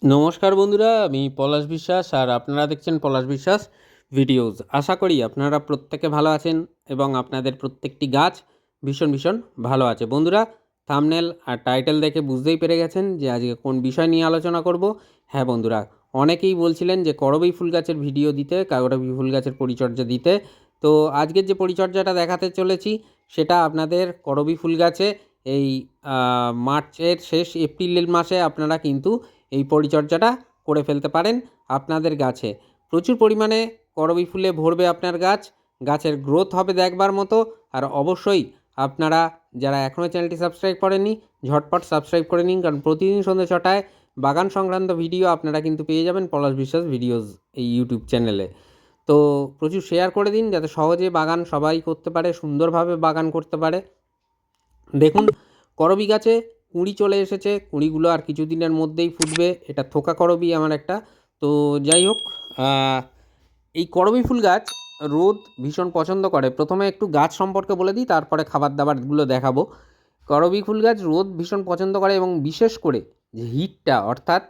নমস্কার বন্ধুরা, আমি পলাশ বিশ্বাস আর আপনারা দেখছেন পলাশ বিশ্বাস ভিডিওস। আশা করি আপনারা প্রত্যেকে ভালো আছেন এবং আপনাদের প্রত্যেকটি গাছ ভীষণ ভীষণ ভালো আছে। বন্ধুরা, থাম্বনেল আর টাইটেল দেখে বুঝতেই পেরে গেছেন যে আজকে কোন বিষয় নিয়ে আলোচনা করব। হ্যাঁ বন্ধুরা, অনেকেই বলছিলেন যে করবী ফুল গাছের ভিডিও দিতে, করবী ফুল গাছের পরিচর্যা দিতে। তো আজকের যে পরিচর্যাটা দেখাতে চলেছি সেটা আপনাদের করবী ফুল গাছে এই মার্চের শেষ এপ্রিলের মাসে আপনারা কিন্তু এই পরিচর্যাটা করে ফেলতে পারেন আপনাদের গাছে। প্রচুর পরিমাণে করবী ফুলে ভরবে আপনার গাছ, গাছের গ্রোথ হবে দেখবার মতো। আর অবশ্যই আপনারা যারা এখনও চ্যানেলটি সাবস্ক্রাইব করেননি ঝটপট সাবস্ক্রাইব করে নিন, কারণ প্রতিদিন সন্ধ্যে 6টায় বাগান সংক্রান্ত ভিডিও আপনারা কিন্তু পেয়ে যাবেন পলাশ বিশ্বাস ভিডিওস এই ইউটিউব চ্যানেলে। তো প্রচুর শেয়ার করে দিন যাতে সহজে বাগান সবাই করতে পারে, সুন্দরভাবে বাগান করতে পারে। দেখুন, করবী গাছে কুঁড়ি চলে এসেছে, কুঁড়িগুলো আর কিছুদিনের মধ্যেই ফুটবে। এটা থোকা করবী আমার একটা। তো যাই হোক, এই করবী ফুল গাছ রোদ ভীষণ পছন্দ করে। প্রথমে একটু গাছ সম্পর্কে বলে দিই, তারপরে খাবার দাবারগুলো দেখাবো। করবী ফুল গাছ রোদ ভীষণ পছন্দ করে এবং বিশেষ করে যে হিটটা, অর্থাৎ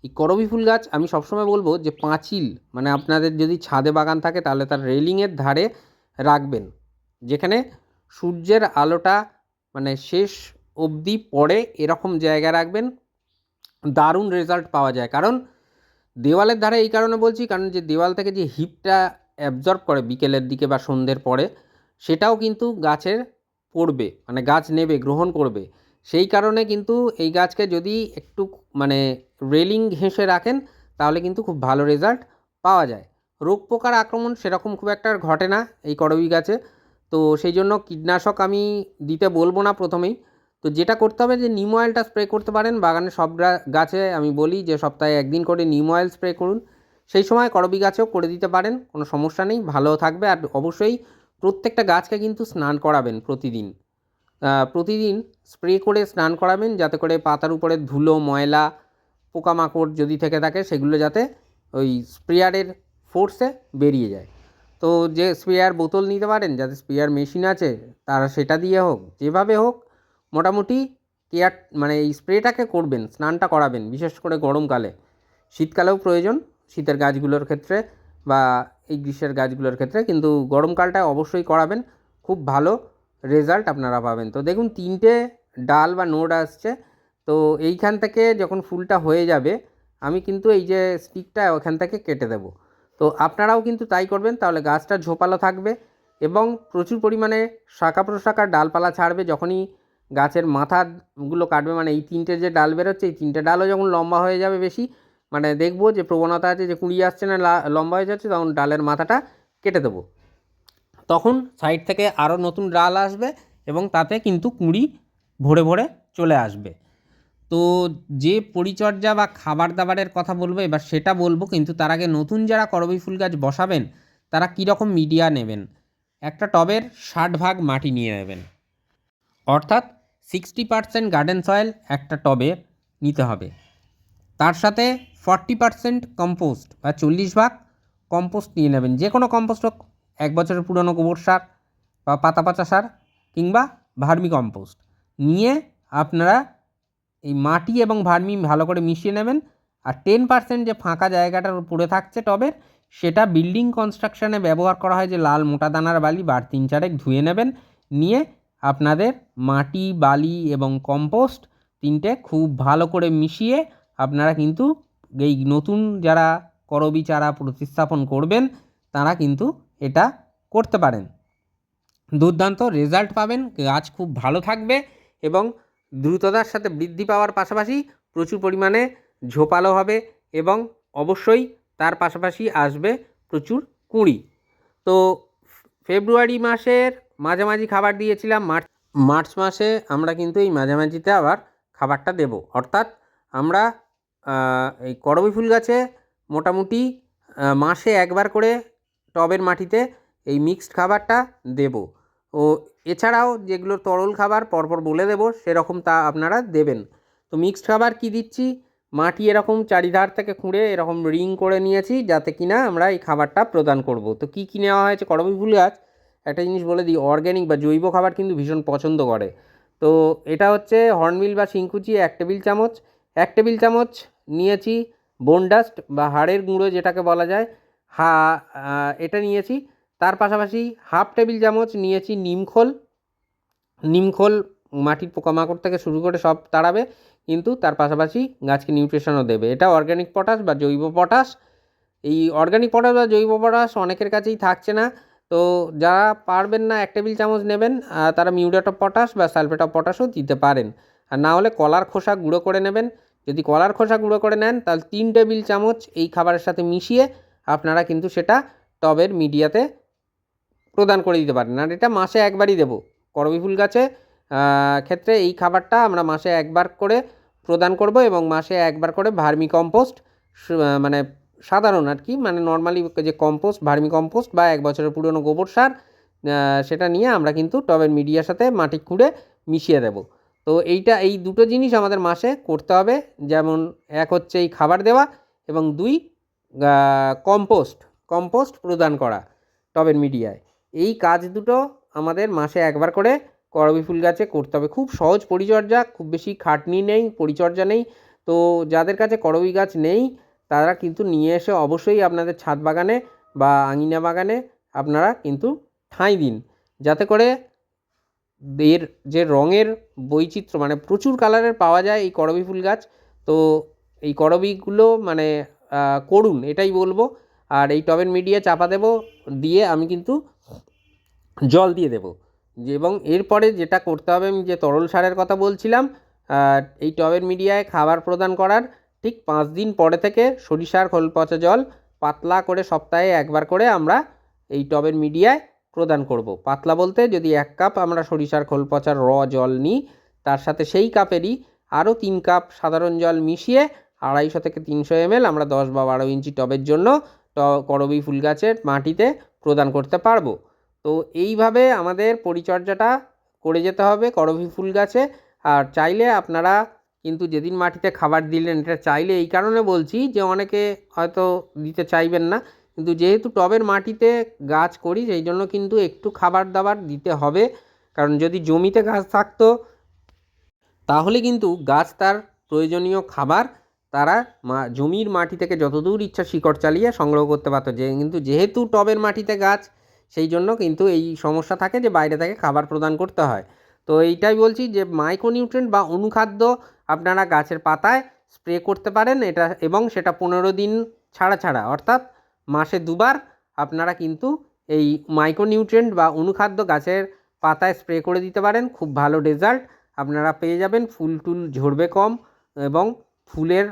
এই করবী ফুল গাছ আমি সবসময় বলবো যে পাঁচিল, মানে আপনাদের যদি ছাদে বাগান থাকে তাহলে তার রেলিংয়ের ধারে রাখবেন, যেখানে সূর্যের আলোটা মানে শেষ অবধি পড়ে এরকম জায়গায় রাখবেন। দারুণ রেজাল্ট পাওয়া যায়। কারণ দেওয়ালের ধারে এই কারণে বলছি, কারণ যে দেওয়াল থেকে যে হিটটা অ্যাবজর্ব করে বিকেলের দিকে বা সন্ধ্যের পরে, সেটাও কিন্তু গাছের পড়বে, মানে গাছ নেবে, গ্রহণ করবে। সেই কারণে কিন্তু এই গাছকে যদি একটু মানে রেলিং ঘেঁষে রাখেন তাহলে কিন্তু খুব ভালো রেজাল্ট পাওয়া যায়। রোগ পোকার আক্রমণ সেরকম খুব একটা ঘটে না এই করবী গাছে। তো সেই জন্য কীটনাশক আমি দিতে বলবো না প্রথমেই। তো যেটা করতে হবে যে নিম অয়েলটা স্প্রে করতে পারেন বাগানের সব গাছে। আমি বলি যে সপ্তাহে একদিন করে নিম অয়েল স্প্রে করুন। সেই সময় করবী গাছেও করে দিতে পারেন, কোনো সমস্যা নেই, ভালো থাকবে। আর অবশ্যই প্রত্যেকটা গাছকে কিন্তু স্নান করাবেন প্রতিদিন। প্রতিদিন স্প্রে করে স্নান করাবেন, যাতে করে পাতার উপরে ধুলো ময়লা পোকামাকড় যদি থেকে থাকে সেগুলো যাতে ওই স্প্রেয়ারের ফোর্সে বেরিয়ে যায়। তো যে স্প্রেয়ার বোতল নিতে পারেন, যাতে স্প্রেয়ার মেশিন আছে তারা সেটা দিয়ে হোক, যেভাবে হোক মোটামুটি কেয়ার মানে এই স্প্রেটাকে করবেন, স্নানটা করাবেন, বিশেষ করে গরমকালে। শীতকালেও প্রয়োজন শীতের গাছগুলোর ক্ষেত্রে বা এই গ্রীষ্মের গাছগুলোর ক্ষেত্রে, কিন্তু গরমকালটা অবশ্যই করাবেন। খুব ভালো রেজাল্ট আপনারা পাবেন। তো দেখুন, 3টে ডাল বা নোড আসছে। তো এইখান থেকে যখন ফুলটা হয়ে যাবে আমি কিন্তু এই যে স্টিকটা ওখান থেকে কেটে দেবো। তো আপনারাও কিন্তু তাই করবেন, তাহলে গাছটা ঝোপালো থাকবে এবং প্রচুর পরিমাণে শাখা প্রশাখার ডালপালা ছাড়বে। যখনই গাছের মাথাগুলো কাটবে, মানে এই 3টে যে ডাল বেরোচ্ছে, এই 3টে ডালও যখন লম্বা হয়ে যাবে বেশি, মানে দেখবো যে প্রবণতা আছে যে কুঁড়ি আসছে না, লম্বা হয়ে যাচ্ছে, তখন ডালের মাথাটা কেটে দেবো। তখন সাইড থেকে আরও নতুন ডাল আসবে এবং তাতে কিন্তু কুঁড়ি ভরে ভরে চলে আসবে। তো যে পরিচর্যা বা খাবার দাবারের কথা বলবো এবার সেটা বলবো, কিন্তু তার আগে নতুন যারা করবী ফুল গাছ বসাবেন তারা কীরকম মিডিয়া নেবেন। একটা টবের 60 ভাগ মাটি নিয়ে নেবেন, অর্থাৎ 60% গার্ডেন সয়েল একটা টবে নিতে হবে। তার সাথে 40% কম্পোস্ট বা 40 ভাগ কম্পোস্ট নিয়ে নেবেন, যে কোনো কম্পোস্ট হোক, 1 বছরের পুরনো গোবর সার বা পাতা পচা সার কিংবা ভার্মি কম্পোস্ট নিয়ে আপনারা এই মাটি এবং ভার্মি ভালো করে মিশিয়ে নেবেন। আর 10% যে ফাঁকা জায়গাটার পড়ে থাকছে টবের, সেটা বিল্ডিং কনস্ট্রাকশানে ব্যবহার করা হয় যে লাল মোটা দানার বালি, বার 3-4 ধুয়ে নেবেন। নিয়ে আপনাদের মাটি, বালি এবং কম্পোস্ট 3টে খুব ভালো করে মিশিয়ে আপনারা কিন্তু এই নতুন যারা করবী চারা প্রতিস্থাপন করবেন তারা কিন্তু এটা করতে পারেন। দুর্দান্ত রেজাল্ট পাবেন, গাছ খুব ভালো থাকবে এবং দ্রুততার সাথে বৃদ্ধি পাওয়ার পাশাপাশি প্রচুর পরিমাণে ঝোপালো হবে এবং অবশ্যই তার পাশাপাশি আসবে প্রচুর কুঁড়ি। তো ফেব্রুয়ারি মাসের মাঝামাঝি খাবার দিয়েছিলাম, মার্চ মাসে আমরা কিন্তু এই মাঝামাঝিতে আবার খাবারটা দেব। অর্থাৎ আমরা এই করবী ফুল গাছে মোটামুটি মাসে একবার করে টবের মাটিতে এই মিক্সড খাবারটা দেব। ও এছাড়াও যেগুলো তরল খাবার পরপর বলে দেবো সেরকম তা আপনারা দেবেন। তো মিক্সড খাবার কি দিচ্ছি, মাটি এরকম চারিধার থেকে খুঁড়ে এরকম রিং করে নিয়েছি যাতে কিনা আমরা এই খাবারটা প্রদান করব। তো কী কী নেওয়া হয়েছে, করবী ফুল গাছ একটা জিনিস বলে দিই, অর্গ্যানিক বা জৈব খাবার কিন্তু ভীষণ পছন্দ করে। তো এটা হচ্ছে হর্নবিল বা শিংকুচি 1 টেবিল চামচ, 1 টেবিল চামচ নিয়েছি বোন ডাস্ট বা হাড়ের গুঁড়ো যেটাকে বলা যায়, এটা নিয়েছি। তার পাশাপাশি হাফ টেবিল চামচ নিয়েছি নিমখোল। নিমখোল মাটির পোকামাকড় থেকে শুরু করে সব তাড়াবে, কিন্তু তার পাশাপাশি গাছকে নিউট্রিশনও দেবে। এটা অর্গ্যানিক পটাশ বা জৈব পটাশ। এই অর্গ্যানিক পটাশ বা জৈব পটাশ অনেকের কাছেই থাকছে না, তো যারা পারবেন না 1 টেবিল চামচ নেবেন, তারা মিউরেট অফ পটাশ বা সালফেট অফ পটাশও দিতে পারেন। আর না হলে কলার খোসা গুঁড়ো করে নেবেন। যদি কলার খোসা গুঁড়ো করে নেন তাহলে 3 টেবিল চামচ এই খাবারের সাথে মিশিয়ে আপনারা কিন্তু সেটা টবের মিডিয়াতে প্রদান করে দিতে পারেন। আর এটা মাসে একবারই দেবো। করবী ফুল গাছে ক্ষেত্রে এই খাবারটা আমরা মাসে একবার করে প্রদান করব, এবং মাসে একবার করে ভার্মি কম্পোস্ট, মানে সাধারণ আর কি, মানে নর্মালি যে কম্পোস্ট, ভার্মি কম্পোস্ট বা 1 বছরের পুরনো গোবর সার, সেটা নিয়ে আমরা কিন্তু টবের মিডিয়ার সাথে মাটি খুঁড়ে মিশিয়ে দেব। তো এই দুটো জিনিস আমাদের মাসে করতে হবে। যেমন এক হচ্ছে এই খাবার দেওয়া, এবং 2 কম্পোস্ট প্রদান করা টবের মিডিয়ায়। এই কাজ দুটো আমাদের মাসে একবার করে করবী ফুল গাছে করতে হবে। খুব সহজ পরিচর্যা, খুব বেশি খাটনি নেই, পরিচর্যা নেই। তো যাদের কাছে করবী গাছ নেই তারা কিন্তু নিয়ে এসে অবশ্যই আপনাদের ছাদ বাগানে বা আঙিনা বাগানে আপনারা কিন্তু ঠাঁই দিন, যাতে করে এর যে রঙের বৈচিত্র্য, মানে প্রচুর কালারের পাওয়া যায় এই করবী ফুল গাছ। তো এই করবীগুলো মানে করুন এটাই বলবো। আর এই টবের মিডিয়া চাপা দেবো, দিয়ে আমি কিন্তু জল দিয়ে দেবো। এবং এরপরে যেটা করতে হবে, আমি যে তরল সারের কথা বলছিলাম, এই টবের মিডিয়ায় খাবার প্রদান করার ঠিক 5 দিন পরে থেকে সরিষার খোল পচা জল পাতলা করে সপ্তাহে একবার করে আমরা এই টবের মিডিয়ায় প্রদান করব। পাতলা বলতে যদি 1 কাপ আমরা সরিষার খোল পচার জল নিই, তার সাথে সেই কাপেরই আরও 3 কাপ সাধারণ জল মিশিয়ে 250 থেকে 300 ml আমরা 10 বা 12 ইঞ্চি টবের জন্য করবী ফুল গাছের মাটিতে প্রদান করতে পারবো। তো এইভাবে আমাদের পরিচর্যাটা করে যেতে হবে করবী ফুল গাছে। আর চাইলে আপনারা কিন্তু যেদিন মাটিতে খাবার দিলেন, এটা চাইলে এই কারণে বলছি যে অনেকে হয়তো দিতে চাইবেন না, কিন্তু যেহেতু টবের মাটিতে গাছ করি সেই জন্য কিন্তু একটু খাবার দাবার দিতে হবে। কারণ যদি জমিতে গাছ থাকতো তাহলে কিন্তু গাছ তার প্রয়োজনীয় খাবার তারা জমির মাটি থেকে যতদূর ইচ্ছা শিকড় চালিয়ে সংগ্রহ করতে পারতো। কিন্তু যেহেতু টবের মাটিতে গাছ, সেই জন্য কিন্তু এই সমস্যা থাকে যে বাইরে থেকে খাবার প্রদান করতে হয়। তো এইটাই বলছি যে মাইক্রোনিউট্রিয়েন্ট বা অনুখাদ্য আপনারা গাছের পাতায় স্প্রে করতে পারেন, এটা, এবং সেটা 15 দিন ছাড়া ছাড়া, অর্থাৎ মাসে 2 বার আপনারা কিন্তু এই মাইক্রোনিউট্রিয়েন্ট বা অনুখাদ্য গাছের পাতায় স্প্রে করে দিতে পারেন। খুব ভালো রেজাল্ট আপনারা পেয়ে যাবেন। ফুল টুল ঝরবে কম, এবং ফুলের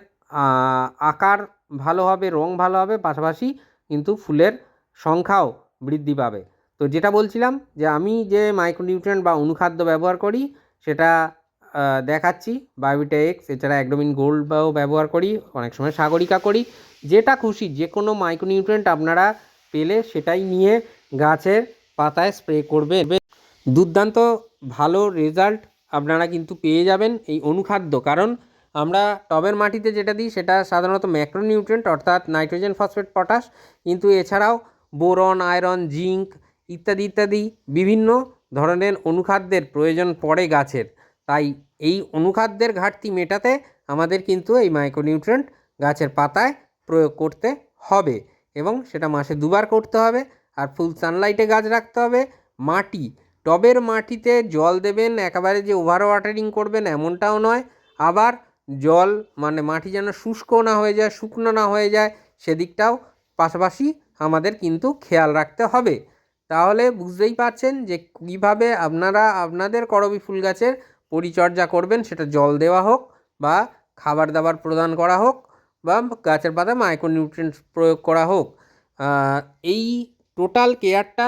আকার ভালো হবে, রং ভালো হবে, পাশাপাশি কিন্তু ফুলের সংখ্যাও বৃদ্ধি পাবে। তো যেটা বলছিলাম যে আমি যে মাইক্রোনিউট্রিয়েন্ট বা অনুখাদ্য ব্যবহার করি সেটা দেখাচ্ছি। বায়োভিটা এক্স, এছাড়া অ্যাগ্রোমিন গোল্ডও ব্যবহার করি, অনেক সময় সাগরিকা করি। যেটা খুশি যে কোনো মাইক্রোনিউট্রিয়েন্ট আপনারা পেলে সেটাই নিয়ে গাছের পাতায় স্প্রে করবে। দুর্দান্ত ভালো রেজাল্ট আপনারা কিন্তু পেয়ে যাবেন এই অনুখাদ্য। কারণ আমরা টবের মাটিতে যেটা দিই সেটা সাধারণত ম্যাক্রোনিউট্রিয়েন্ট, অর্থাৎ নাইট্রোজেন, ফসফেট, পটাশ, কিন্তু এছাড়াও বোরন, আয়রন, জিঙ্ক ইত্যাদি ইত্যাদি বিভিন্ন ধরনের অনুখাদ্যের প্রয়োজন পড়ে গাছের। তাই এই অনুখাদ্যের ঘাটতি মেটাতে আমাদের কিন্তু এই মাইক্রোনিউট্রিয়েন্ট গাছের পাতায় প্রয়োগ করতে হবে, এবং সেটা মাসে 2 বার করতে হবে। আর ফুল সানলাইটে গাছ রাখতে হবে। মাটি, টবের মাটিতে জল দেবেন, একেবারে যে ওভার ওয়াটারিং করবেন এমনটাও নয়। আবার জল মানে মাটি যেন শুষ্ক না হয়ে যায়, শুকনো না হয়ে যায়, সেদিকটাও পাশাপাশি আমাদের কিন্তু খেয়াল রাখতে হবে। তাহলে বুঝতেই পারছেন যে কীভাবে আপনারা আপনাদের করবী ফুল গাছের পরিচর্যা করবেন, সেটা জল দেওয়া হোক বা খাবার দাবার প্রদান করা হোক বা গাছের পাতায় মাইক্রোনিউট্রিয়েন্টস প্রয়োগ করা হোক। এই টোটাল কেয়ারটা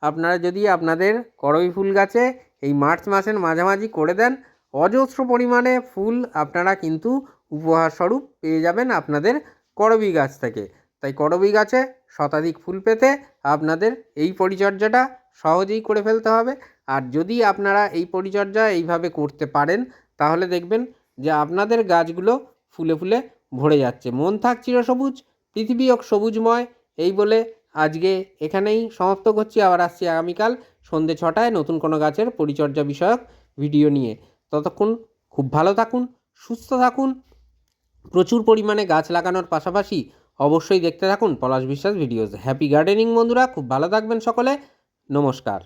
আপনারা যদি আপনাদের করবী ফুল গাছে এই মার্চ মাসের মাঝামাঝি করে দেন, অজস্র পরিমাণে ফুল আপনারা কিন্তু উপহার স্বরূপ পেয়ে যাবেন আপনাদের করবী গাছ থেকে। তাই করবী গাছে শতাধিক ফুল পেতে আপনাদের এই পরিচর্যাটা সহজেই করে ফেলতে হবে। আর যদি আপনারা এই পরিচর্যা এইভাবে করতে পারেন তাহলে দেখবেন যে আপনাদের গাছগুলো ফুলে ফুলে ভরে যাচ্ছে। মন থাক চিরসবুজ, পৃথিবী হোক সবুজময়। এই বলে আজকে এখানেই সমাপ্ত করছি। আবার আসছি আগামীকাল সন্ধ্যে 6টায় নতুন কোনো গাছের পরিচর্যা বিষয়ক ভিডিও নিয়ে। ততক্ষণ খুব ভালো থাকুন, সুস্থ থাকুন, প্রচুর পরিমাণে গাছ লাগানোর পাশাপাশি অবশ্যই দেখতে থাকুন পলাশ বিশ্বাস ভিডিওস। হ্যাপি গার্ডেনিং বন্ধুরা, খুব ভালো থাকবেন সকলে, নমস্কার।